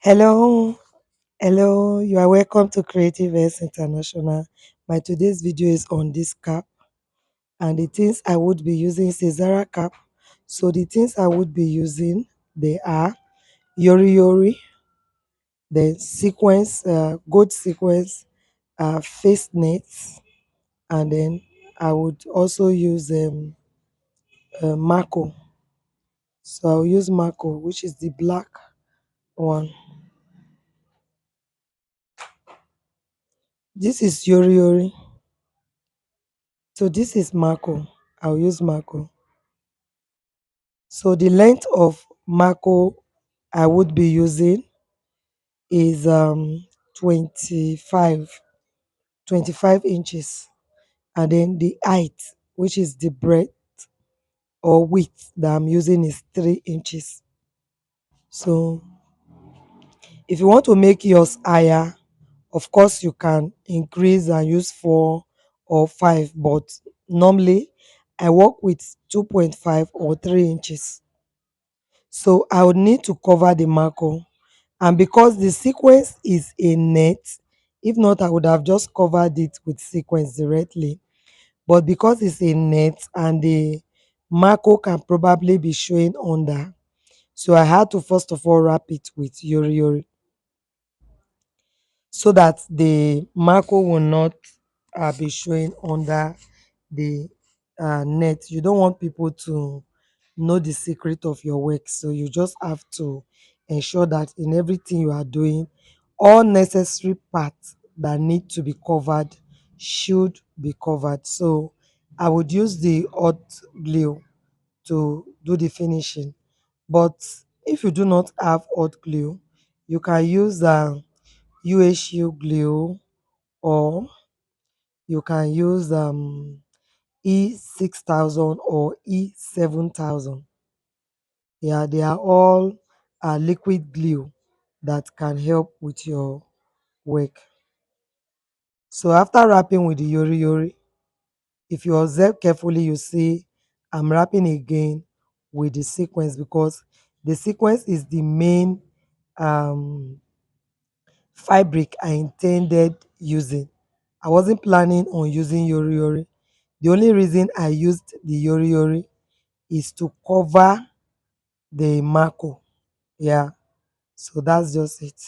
Hello, hello, you are welcome to Creative S International. My today's video is on this cap, and the things I would be using is a Zara cap. So the things I would be using, they are Yori Yori, then sequence, gold sequence, face nets, and then I would also use Mako. So I'll use Mako, which is the black one. This is Yori Yori. So this is Mako. I'll use Mako. So the length of Mako I would be using is 25, 25 inches. And then the height, which is the breadth or width that I'm using, is 3 inches. So if you want to make yours higher, of course you can increase and use 4 or 5, but normally I work with 2.5 or 3 inches. So I would need to cover the Mako. And because the sequence is a net, if not, I would have just covered it with sequence directly. But because it's a net and the Mako can probably be showing under, so I had to first of all wrap it with Yori Yori so that the Mako will not be showing under the net. You don't want people to know the secret of your work, so you just have to ensure that in everything you are doing, all necessary parts that need to be covered should be covered. So I would use the hot glue to do the finishing, but if you do not have hot glue, you can use UHU glue, or you can use E6000 or E7000. Yeah, they are all liquid glue that can help with your work. So after wrapping with the Yori Yori, if you observe carefully, you see I'm wrapping again with the sequence because the sequence is the main um, fabric I intended using. I wasn't planning on using Yori Yori. The only reason I used the Yori Yori is to cover the Mako. Yeah, so that's just it.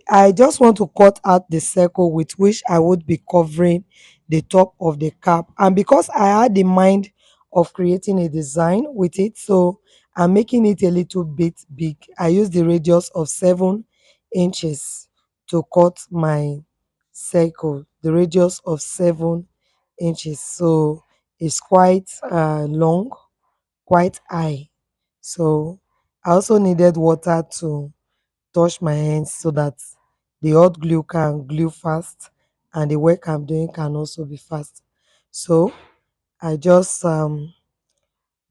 I just want to cut out the circle with which I would be covering the top of the cap. And because I had in mind of creating a design with it, so I'm making it a little bit big. I use the radius of 7 inches to cut my circle, the radius of 7 inches. So it's quite long, quite high. So I also needed water to touch my hands so that the hot glue can glue fast and the work I'm doing can also be fast. So I just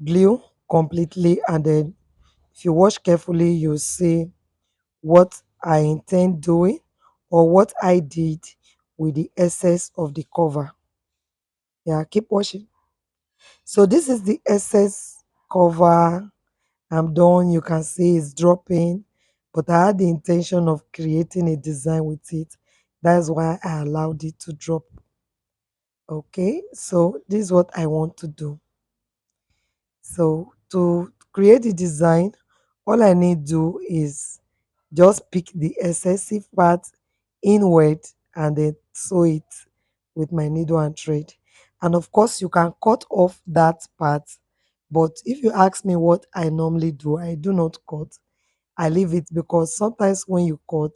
glue completely, and then if you watch carefully, you'll see what I intend doing or what I did with the excess of the cover. Yeah, keep watching. So this is the excess cover. I'm done. You can see it's dropping, but I had the intention of creating a design with it. That's why I allowed it to drop. Okay, so this is what I want to do. So to create the design, all I need to do is just pick the excessive part inward and then sew it with my needle and thread. And of course, you can cut off that part. But if you ask me what I normally do, I do not cut. I leave it because sometimes when you cut,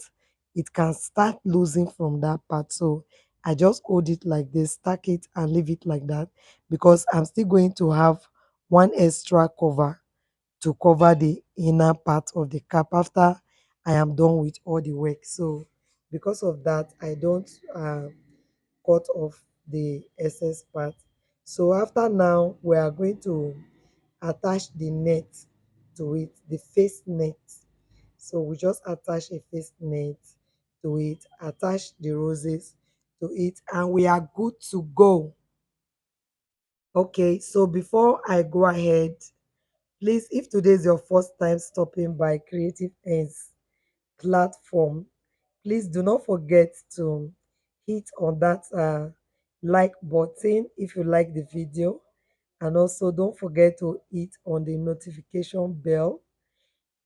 it can start losing from that part. So I just hold it like this, stack it and leave it like that, because I'm still going to have one extra cover to cover the inner part of the cap after I am done with all the work. So because of that, I don't cut off the excess part. So after now, we are going to attach the net to it, the face net. So we just attach a face net to it, attach the roses to it, and we are good to go. Okay, so before I go ahead, please, if today is your first time stopping by Creative Ends platform, please do not forget to hit on that like button if you like the video, and also don't forget to hit on the notification bell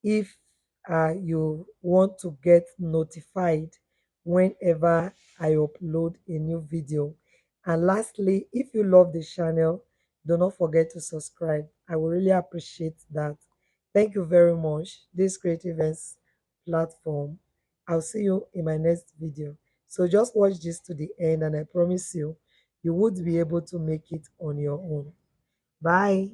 if you want to get notified whenever I upload a new video. And lastly, if you love the channel, do not forget to subscribe. I will really appreciate that. Thank you very much. This Creative Events platform. I'll see you in my next video. So just watch this to the end, and I promise you, you would be able to make it on your own. Bye.